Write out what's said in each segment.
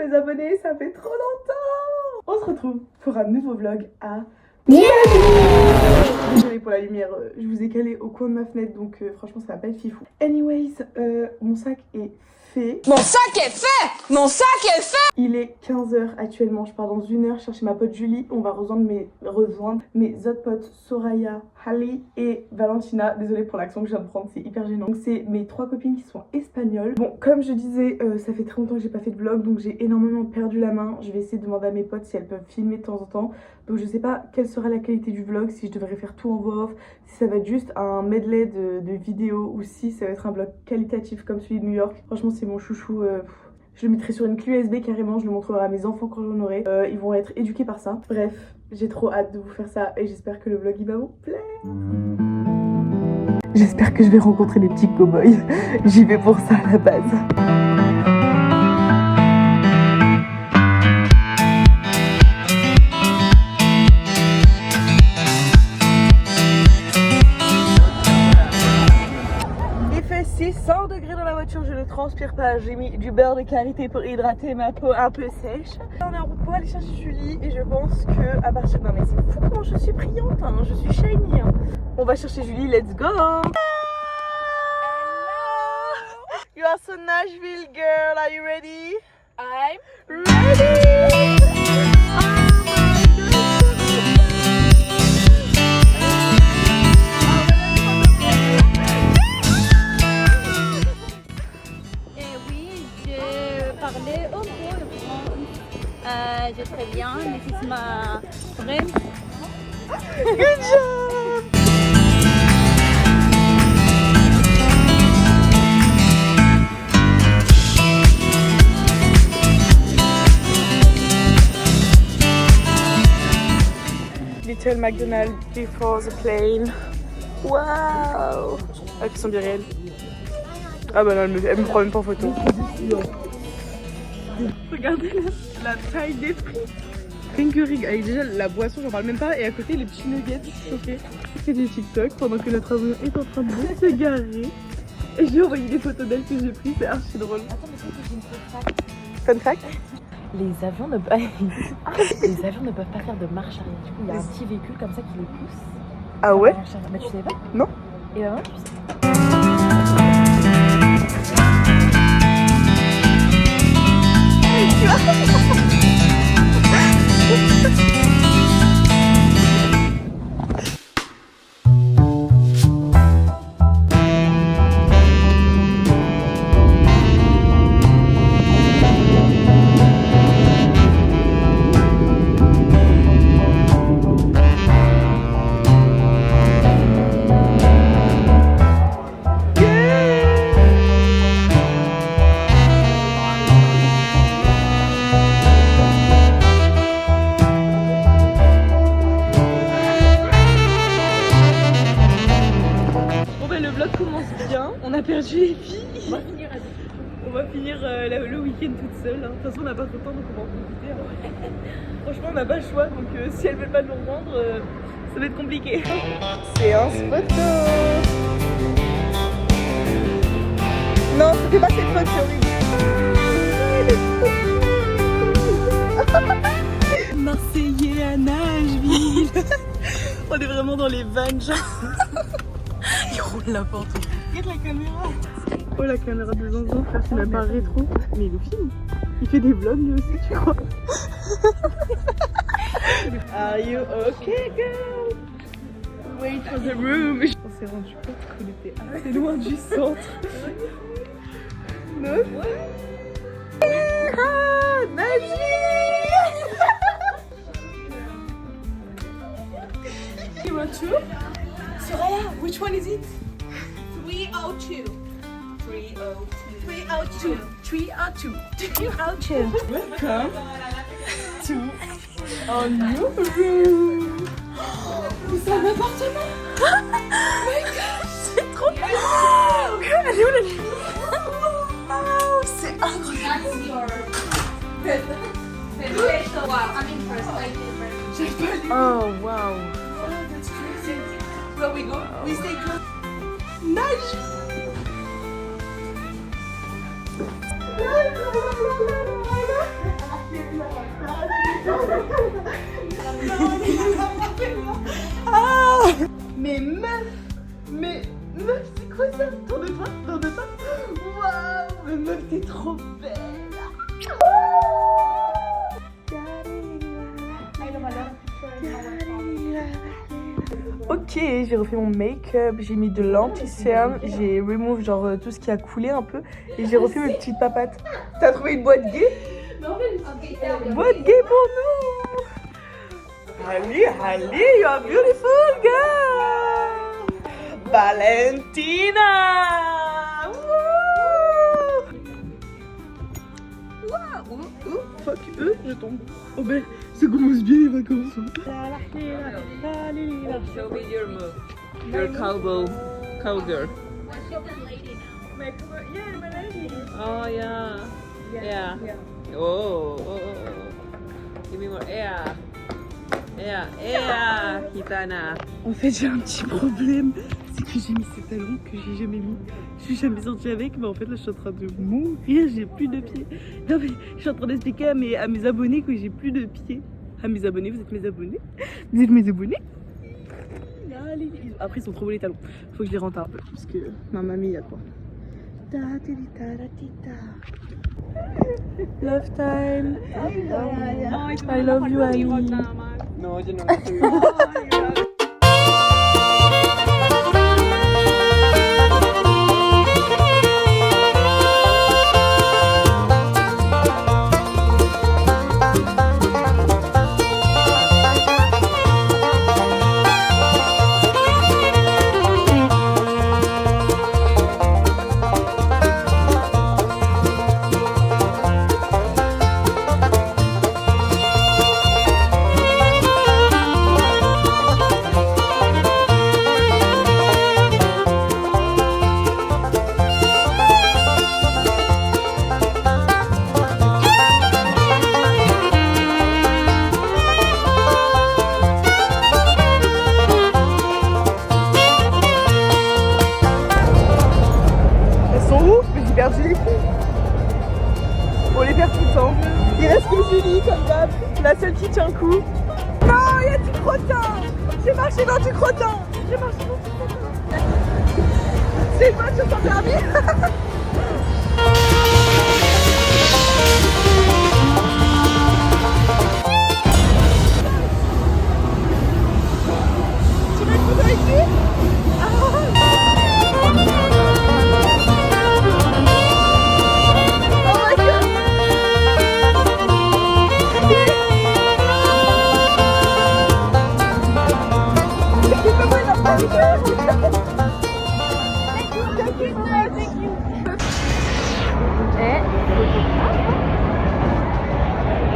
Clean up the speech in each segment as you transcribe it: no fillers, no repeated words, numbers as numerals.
les abonnés, ça fait trop longtemps. On se retrouve pour un nouveau vlog à... Désolée pour la lumière, je vous ai calé au coin de ma fenêtre, donc franchement ça va pas être fifou. Anyways, mon sac est fait. Mon sac est fait. Mon sac est fait. Il est 15h actuellement, je pars dans 1 heure chercher ma pote Julie. On va rejoindre mes autres potes Soraya, Hallie et Valentina. Désolée pour l'accent que je viens de prendre, c'est hyper gênant. Donc c'est mes 3 copines qui sont espagnoles. Bon, comme je disais, ça fait très longtemps que j'ai pas fait de vlog, donc j'ai énormément perdu la main. Je vais essayer de demander à mes potes si elles peuvent filmer de temps en temps. Donc je sais pas quelle sera la qualité du vlog, si je devrais faire tout en voix off, si ça va être juste un medley de vidéos ou si ça va être un vlog qualitatif comme celui de New York. Franchement c'est mon chouchou. Je le mettrai sur une clé USB carrément, je le montrerai à mes enfants quand j'en aurai. Ils vont être éduqués par ça. Bref, j'ai trop hâte de vous faire ça et j'espère que le vlog il va vous plaire. J'espère que je vais rencontrer des petits cow-boys. J'y vais pour ça à la base. Il fait 600 degrés dans la voiture, je ne transpire pas. J'ai mis du beurre de karité pour hydrater ma peau un peu sèche. On est en route pour aller chercher Julie et je pense que à partir... Non mais c'est fou comment je suis brillante, hein. Je suis shiny. Hein. On va chercher Julie, let's go. Hello. You are so Nashville girl, are you ready? I'm Ready! Parler au mot le France. Je très bien, this is my friend. Good job! Little McDonald's before the plane. Wow! Elles sont bien réelles. Ah bah non, elle me prend même pas en photo. Regardez la taille des frites. Ringering, avec déjà la boisson, j'en parle même pas. Et à côté, les petits nuggets chauffés. Je fais du TikTok pendant que notre avion est en train de se garer. Et j'ai envoyé des photos d'elle que j'ai prises, c'est archi drôle. Attends, mais c'est une fun fact. Fun fact? Les avions ne peuvent pas faire de marche arrière. Du coup, il y a un petit véhicule comme ça qui les pousse. Ah ouais? Mais tu savais pas? Non. Et bah moi, tu sais. On a perdu les filles. On va finir le week-end toute seule. Hein. De toute façon, on n'a pas trop de temps donc on va en profiter. Hein. Franchement, on n'a pas le choix donc si elles veulent pas nous rejoindre, ça va être compliqué. Séance photo. Non, c'était pas cette photo, oui. Marseillais à Nashville. On est vraiment dans les vannes, genre. Il roule la porte. Regarde la caméra. Oh la caméra de Zanzan, frère, c'est même pas rétro. Mais il le filme. Il fait des vlogs lui aussi, tu crois. Are you okay, girl? Wait for the room. On s'est rendu compte qu'on était assez loin du centre. Non? Ah, Nashville! You want to? Soraya, which one is it? 302. 302. 302. 302. Welcome to our new room. C'est un appartement. Oh my god, c'est trop bien. Elle est où la lumière? Oh, c'est incroyable. Oh wow. That's crazy. Where we go? We stay close. Nashville. Mais meuf, c'est quoi ça? Tourne-toi. Waouh, mais meuf, t'es trop belle. Ok, j'ai refait mon make-up, j'ai mis de l'anti-cerne, j'ai remove genre tout ce qui a coulé un peu et j'ai refait mes petites papates. T'as trouvé une boîte gay? Boîte gay pour nous. Allez, you are beautiful girl. Valentina. Oh, fuck, je tombe. Oh ben, ça commence bien les vacances. Show me your move. Your cowgirl. Oh yeah. Yeah. Oh. Give me more. Yeah. Kitana. En fait, j'ai un petit problème, c'est que j'ai mis ces talons que j'ai jamais mis. Je suis jamais sortie avec, mais en fait là je suis en train de mourir, j'ai plus de pieds. Non mais je suis en train d'expliquer à mes abonnés que j'ai plus de pieds. À mes abonnés, vous êtes mes abonnés? Vous êtes mes abonnés? Après ils sont trop beaux les talons. Faut que je les rentre un peu parce que ma mamie y a quoi. Love time. I love you, Ali. No, you know. On les perd tout le temps. Il reste que Julie comme d'hab, la seule qui tient le coup. Non, il y a du crottin. J'ai marché dans du crottin. C'est une voiture sans permis. Tu veux une photo avec lui?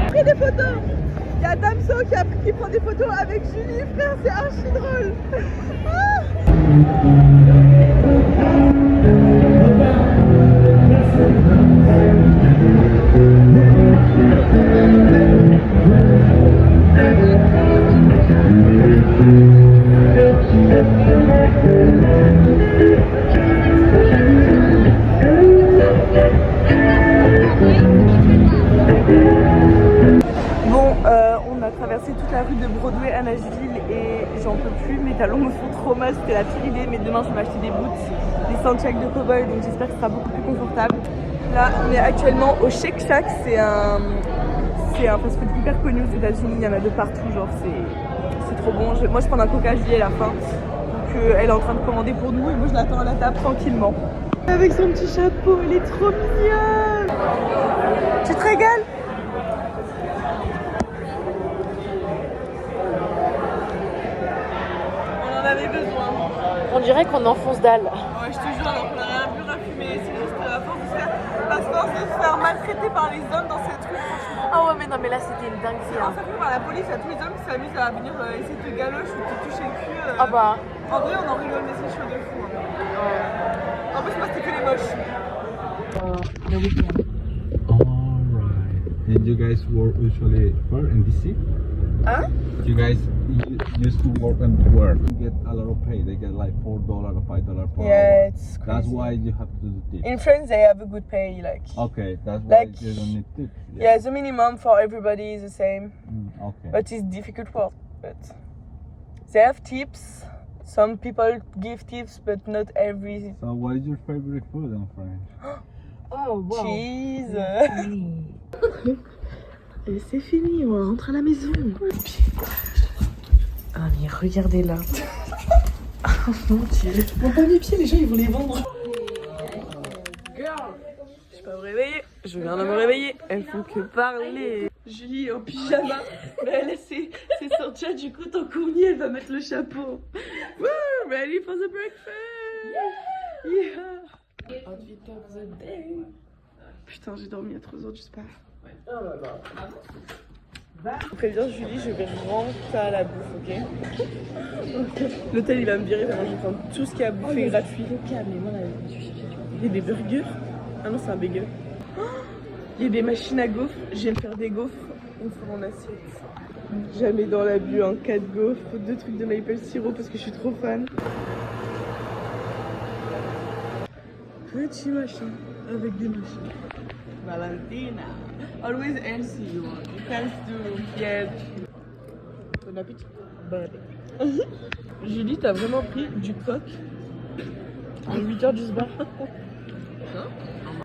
Pris des photos. Il y a Damso qui prend des photos avec Julie, frère, c'est archi drôle. Bon, on a traversé toute la rue de Broadway à Nashville et j'en peux plus, mes talons me font trop mal, c'était la pire idée, mais demain je vais m'acheter des boots, des sandshakes de cowboy, donc j'espère que ce sera beaucoup plus confortable. Là, on est actuellement au Shake Shack, c'est un fast-food hyper connu aux États-Unis, il y en a de partout, genre c'est trop bon. Moi je prends un coca Julie à la fin, donc elle est en train de commander pour nous et moi je l'attends à la table tranquillement. Avec son petit chapeau, elle est trop mignonne. Tu te régales? On en avait besoin. On dirait qu'on enfonce dalle. Ouais, je te jure, alors qu'on a rien pu refumer, c'est juste à force de se faire maltraiter par les hommes dans cette rue, franchement. Ah ouais, mais non, mais là c'était une dinguerie. Quand ça fait par la police, il y a tous les hommes qui s'amusent à venir essayer de te galoche ou de te toucher le cul. Ah bah. En vrai, on en rigole, mais c'est chaud de fou. Hein. Ouais. En plus, moi, c'était que les moches. Alright. And you guys work usually where in DC? Huh? You guys used to work and where? You get a lot of pay. They get like $4 or $5 per hour. Yeah, it's crazy. That's why you have to do tips. In France, they have a good pay, like. Okay, that's why Like, you don't need tips. Yeah, the minimum for everybody is the same. Okay. But it's difficult work. But they have tips, Some people give tips, but not every. So what is your favorite food in France? Oh, wow. Cheese. Et c'est fini, on rentre à la maison. Ah mais regardez là. Oh mon dieu. Bon, pas mes pieds, les gens ils vont les vendre. Je suis pas me réveiller, je viens de me réveiller. Elles font que parler. Julie est en pyjama, mais elle c'est son chat, du coup tant qu'on y est, elle va mettre le chapeau. Woo, ready for the breakfast. Yeah. Outfit of the day. Putain, j'ai dormi à 3h du spa. Je préviens Julie, je vais rentrer à la bouffe, ok? L'hôtel il va me virer, vraiment je vais prendre tout ce qu'il y a à bouffer gratuit. Il y a des burgers. Ah non, c'est un bagel. Il y a des machines à gaufres. Je vais me faire des gaufres une fois en assiette. Jamais dans la bu, 4 gaufres, 2 trucs de maple syrup parce que je suis trop fan. Petit machin avec des machins. Valentina. Always answer you. You can't do yet. Bon appétit. Bon appétit. Julie, t'as vraiment pris du coq à 8h du soir.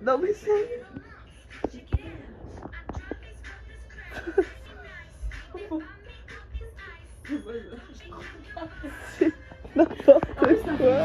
Non mais c'est... C'est n'importe quoi.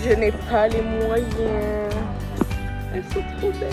Je n'ai pas les moyens. Elles sont trop belles.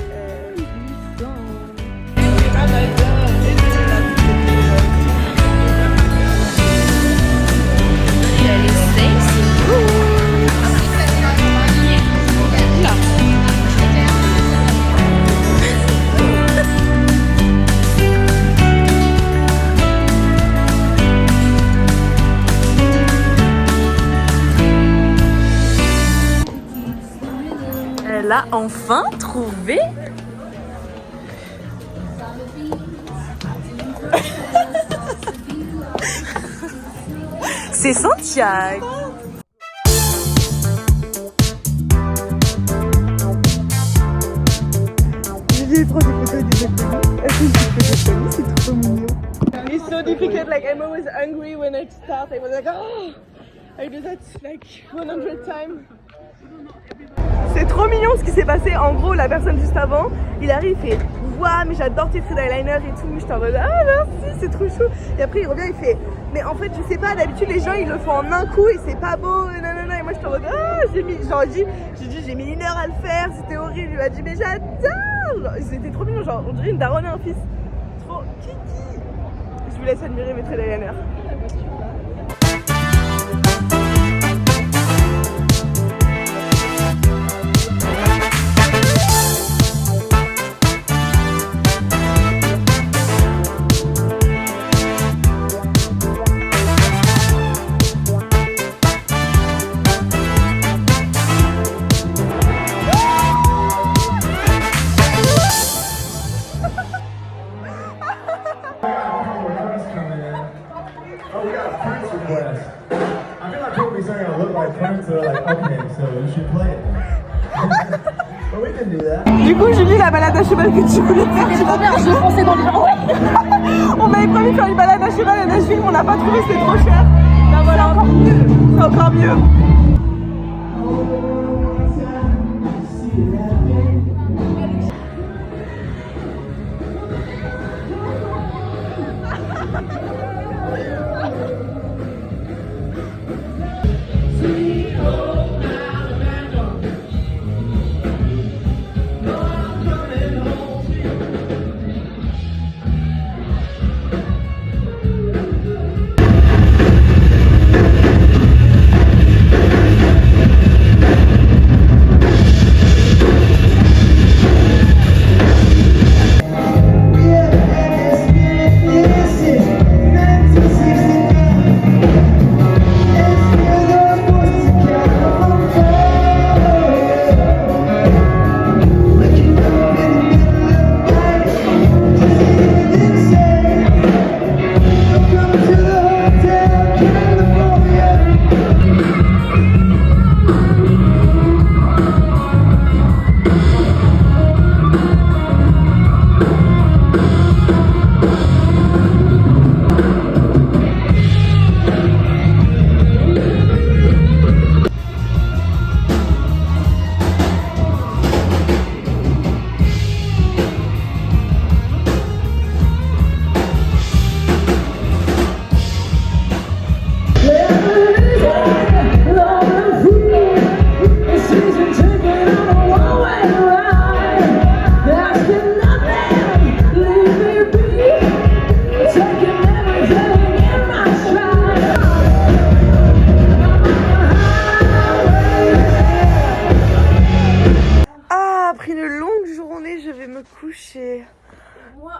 Elle a enfin trouvé. C'est Santiago. Julie prend des photos avec des inconnus. Elle fait une petite photo de famille, c'est trop mignon. It's so difficult, like I'm always angry when I start. I was like, oh, I do that like 100 times. C'est trop mignon ce qui s'est passé. En gros, la personne juste avant, il arrive, il fait waouh, mais j'adore tes traits d'eyeliner et tout. J'étais en mode ah merci, c'est trop chou. Et après, il revient, il fait mais en fait, je sais pas, d'habitude, les gens ils le font en un coup et c'est pas beau. Nanana. Et moi, j'étais en mode ah, j'ai mis 1 heure à le faire, c'était horrible. Il m'a dit mais j'adore. C'était trop mignon, genre on dirait une daronne et un fils. Trop kiki. Je vous laisse admirer mes traits d'eyeliner. friends are like, okay, so you should play it. But we can do that. Du coup, Julie, la balade à cheval que tu voulais faire, tu vas faire, je fonçais dans les gens. On m'avait promis de faire une balade à cheval à Nashville, mais on n'a pas trouvé, c'était trop cher. Ben voilà, encore mieux. C'est encore mieux.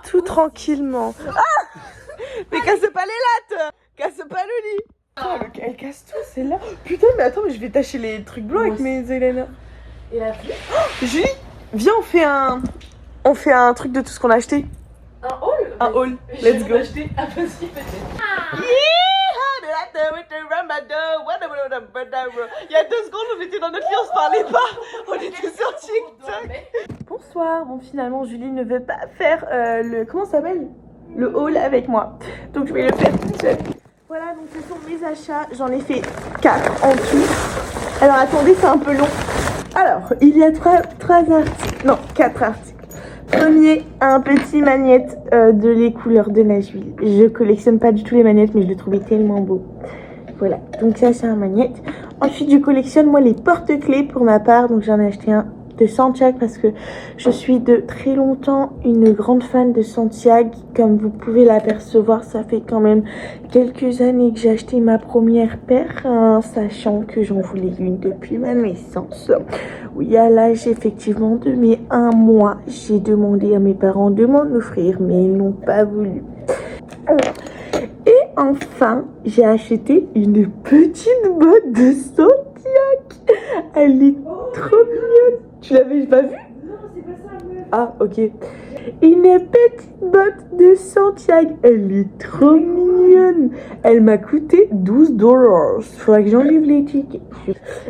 Tout tranquillement. Ah, mais casse pas les lattes. Casse pas le lit. Oh, elle casse tout, c'est là. Putain, mais attends, mais je vais tâcher les trucs blancs avec mes eyeliner. Et la Oh, Julie, viens, on fait un truc de tout ce qu'on a acheté. un haul. Un haul. Let's go. Acheter un peu si peut-être. Il y a 2 secondes, on était dans notre lit, on se parlait pas. On était sur TikTok. Bonsoir. Bon, finalement, Julie ne veut pas faire le... Comment ça s'appelle? Le haul avec moi. Donc, je vais le faire toute seule. Voilà, donc ce sont mes achats. J'en ai fait 4 en tout. Alors, attendez, c'est un peu long. Alors, il y a 3 articles. Non, 4 articles. Premier, un petit magnète de les couleurs de Nashville. Je collectionne pas du tout les magnettes, mais je le trouvais tellement beau. Voilà, donc ça c'est un magnète. Ensuite, je collectionne moi les porte-clés pour ma part. Donc j'en ai acheté un de Santiago parce que je suis de très longtemps une grande fan de Santiago. Comme vous pouvez l'apercevoir, ça fait quand même quelques années que j'ai acheté ma première paire, sachant que j'en voulais une depuis ma naissance. Oui, à l'âge effectivement de mes 1 mois, j'ai demandé à mes parents de m'en offrir, mais ils n'ont pas voulu. Et enfin, j'ai acheté une petite botte de Santiago. Elle est trop mignonne. Tu l'avais pas vue? Non, c'est pas ça. Ah, ok. Une petite botte de Santiago. Elle est trop mignonne. Elle m'a coûté $12. Faudrait que j'enlève l'étiquette.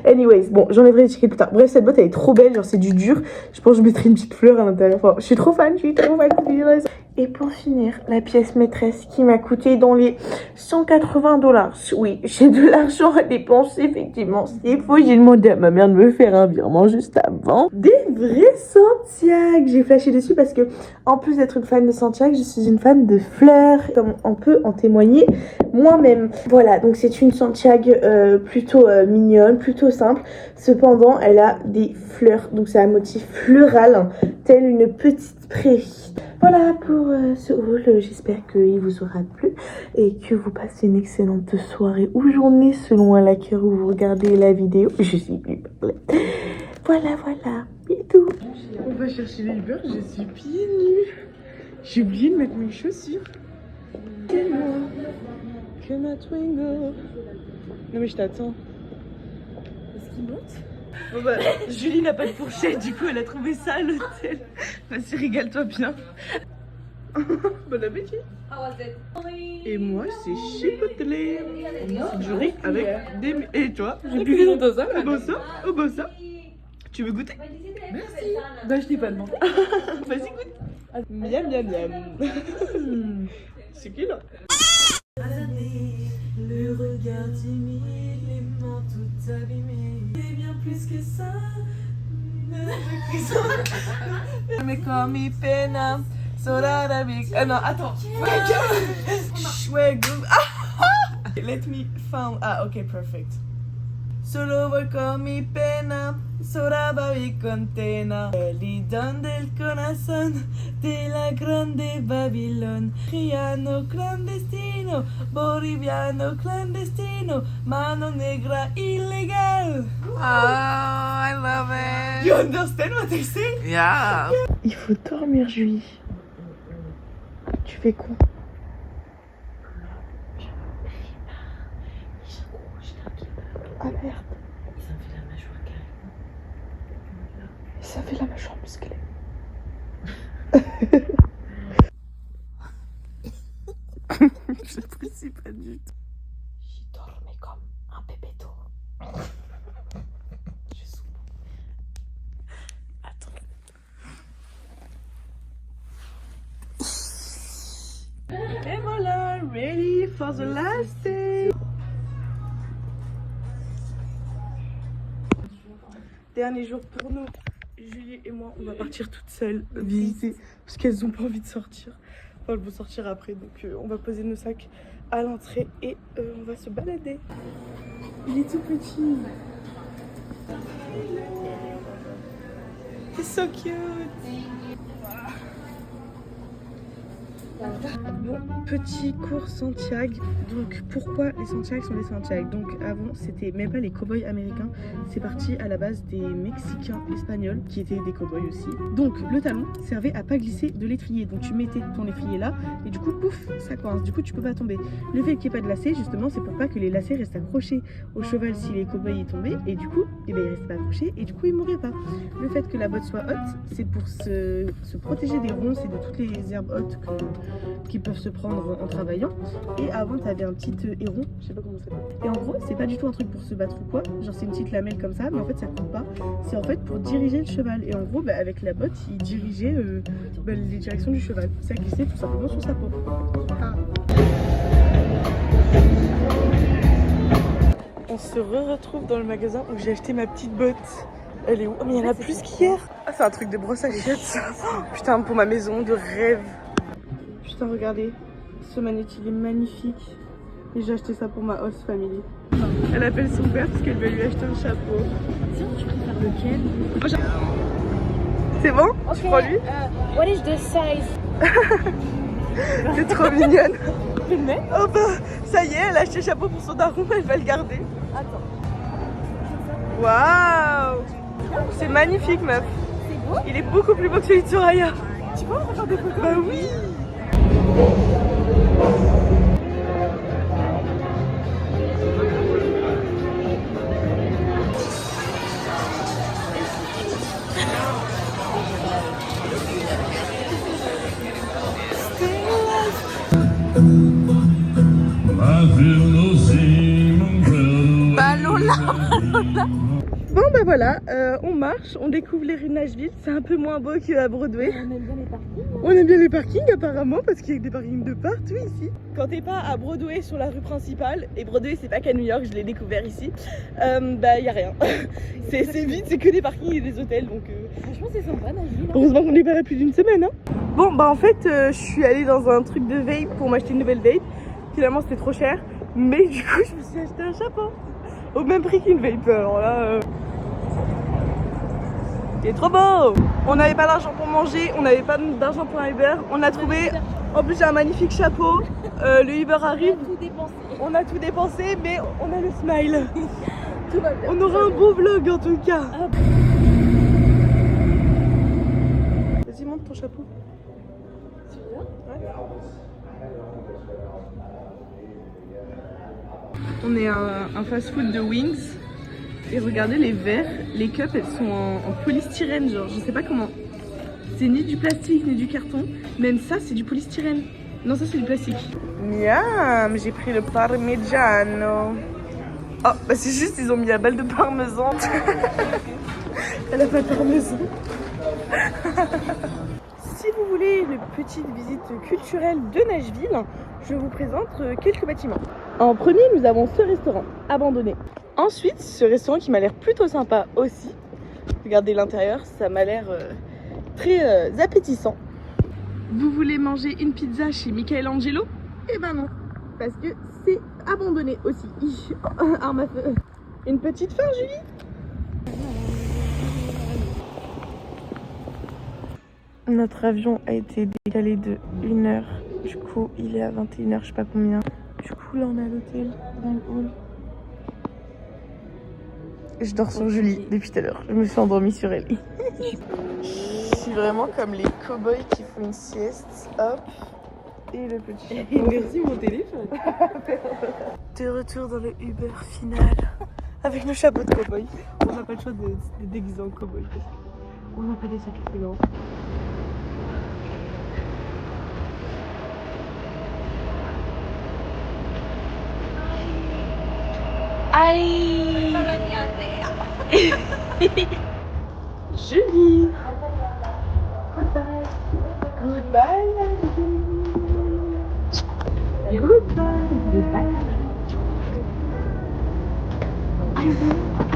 Anyways, bon, j'enlèverai l'étiquette plus tard. Bref, cette botte, elle est trop belle. Genre, c'est du dur. Je pense que je mettrai une petite fleur à l'intérieur. Enfin, je suis trop fan. Et pour finir, la pièce maîtresse qui m'a coûté dans les $180. Oui, j'ai de l'argent à dépenser, effectivement. S'il faut, j'ai demandé à ma mère de me faire un virement juste avant. Des vrais Santiago. J'ai flashé dessus parce que, en plus d'être une fan de Santiago, je suis une fan de fleurs, comme on peut en témoigner moi-même. Voilà, donc c'est une Santiago plutôt mignonne, plutôt simple. Cependant, elle a des fleurs, donc c'est un motif floral, hein, tel une petite prairie. Voilà pour ce haul, j'espère qu'il vous aura plu et que vous passez une excellente soirée ou journée selon à laquelle vous regardez la vidéo. Je suis plus parlée. Voilà, bisous. On va chercher les Uber, je suis pieds nus. J'ai oublié de mettre mes chaussures. Et moi, que ma Twingo. Non mais je t'attends. Est-ce qu'il monte? Bon bah, Julie n'a pas de fourchette, du coup elle a trouvé ça à l'hôtel. Vas-y, régale-toi bien. Bon appétit. How was it? Et moi, c'est chipotelé. Je ris avec des... Et toi? J'ai plus vu dans ça. Oh bah ça. Tu veux goûter? Merci. Bah, je t'ai pas demandé. Vas-y, goûte. Miam, miam, miam. C'est qui là? Le regard timide, les mains toutes abîmées. C'est bien plus que ça. Me comme mi pena, soda da big. Non, attends. Let me found. Ah, ok, perfect. Solo voy con mi pena, sola babi contena. Elidón del corazón de la grande Babilón. Riano clandestino, boliviano clandestino, mano negra illégal. Oh, I love it. You understand what I say? Yeah. Il faut dormir, Julie. Tu fais quoi? Ah merde. Ça me fait la mâchoire carrée. Ça fait la mâchoire musclée. J'apprécie pas du tout. J'y dormais comme un bébéto. Je soupe. Et voilà, ready for the last day. Dernier jour pour nous. Julie et moi, on va partir toutes seules visiter parce qu'elles ont pas envie de sortir. Enfin, elles vont sortir après, donc on va poser nos sacs à l'entrée et on va se balader. Il est tout petit. He's so cute. Bon, petit cours Santiago. Donc pourquoi les Santiago sont des Santiago? Donc avant c'était même pas les cow-boys américains, c'est parti à la base des Mexicains espagnols qui étaient des cow-boys aussi. Donc le talon servait à pas glisser de l'étrier, donc tu mettais ton étrier là et du coup pouf ça coince, du coup tu peux pas tomber. Le fait qu'il n'y ait pas de lacets justement c'est pour pas que les lacets restent accrochés au cheval si les cow-boys y tombaient et du coup il restait pas accroché et du coup il mourrait pas. Le fait que la botte soit haute c'est pour se protéger des ronces et de toutes les herbes hautes qui peuvent se prendre en travaillant. Et avant t'avais un petit héron, je sais pas comment ça s'appelle. Et en gros c'est pas du tout un truc pour se battre ou quoi, genre c'est une petite lamelle comme ça mais en fait ça coupe pas, c'est en fait pour diriger le cheval. Et en gros bah, avec la botte il dirigeait les directions du cheval, ça glissait tout simplement sur sa peau. Ah. On se retrouve dans le magasin où j'ai acheté ma petite botte. Elle est où? Oh mais il y en a plus qu'hier. Ah c'est un truc de brosse à chiottes ça. Oh, putain pour ma maison de rêve. Putain regardez, ce manette il est magnifique. Et j'ai acheté ça pour ma host family. Elle appelle son père parce qu'elle veut lui acheter un chapeau. Tiens, tu préfères lequel? C'est bon? Tu prends lui? What is the size? T'es trop mignonne. Oh bah ça y est, elle a acheté le chapeau pour son daron, elle va le garder. Attends. Waouh! C'est magnifique meuf. C'est beau? Il est beaucoup plus beau que celui de Soraya. Tu vois, on va faire des photos? Bah oui! Bon bah voilà, on marche, on découvre les rues de Nashville, c'est un peu moins beau qu'à Broadway. On aime bien les parkings. On aime bien les parkings apparemment parce qu'il y a des parkings de partout ici. Quand t'es pas à Broadway sur la rue principale, et Broadway c'est pas qu'à New York, je l'ai découvert ici, bah y a rien. C'est vide, c'est que des parkings et des hôtels donc... Franchement c'est sympa Nashville. Heureusement qu'on est pas là plus d'une semaine hein. Bon bah en fait je suis allée dans un truc de vape pour m'acheter une nouvelle vape. Finalement c'était trop cher, mais du coup je me suis acheté un chapeau. Au même prix qu'une vape, alors là... Il est trop beau! On n'avait pas d'argent pour manger, on n'avait pas d'argent pour un Uber. On a trouvé, en plus j'ai un magnifique chapeau, le Uber arrive. Tout dépensé. On a tout dépensé, mais on a le smile. Tout va bien. On aura un beau vlog en tout cas. Vas-y monte ton chapeau. On est à un fast-food de Wings et regardez les verres, les cups elles sont en polystyrène genre je sais pas comment. C'est ni du plastique ni du carton. Même ça, c'est du polystyrène. Non, ça, c'est du plastique. Miam, j'ai pris le parmigiano. Oh, bah c'est juste, ils ont mis la balle de parmesan. Elle a pas de parmesan. Si vous voulez une petite visite culturelle de Nashville, je vous présente quelques bâtiments. En premier, nous avons ce restaurant abandonné. Ensuite, ce restaurant qui m'a l'air plutôt sympa aussi. Regardez l'intérieur, ça m'a l'air très appétissant. Vous voulez manger une pizza chez Michelangelo? Eh ben non, parce que c'est abandonné aussi. Arme à feu. Une petite fin, Julie? Notre avion a été décalé de 1 heure. Du coup, il est à 21h, je sais pas combien. Du coup, là, on est à l'hôtel, dans le hall. Je dors sur Julie depuis tout à l'heure. Je me suis endormie sur elle. Je suis vraiment comme les cow-boys qui font une sieste. Hop. Et le petit chapeau. Merci mon téléphone. De retour dans le Uber final. Avec nos chapeaux de cow-boy. On n'a pas le choix de déguiser en cow-boy. On n'a pas des sacs plus grands. Aïe. Julie. Goodbye. Goodbye. Goodbye.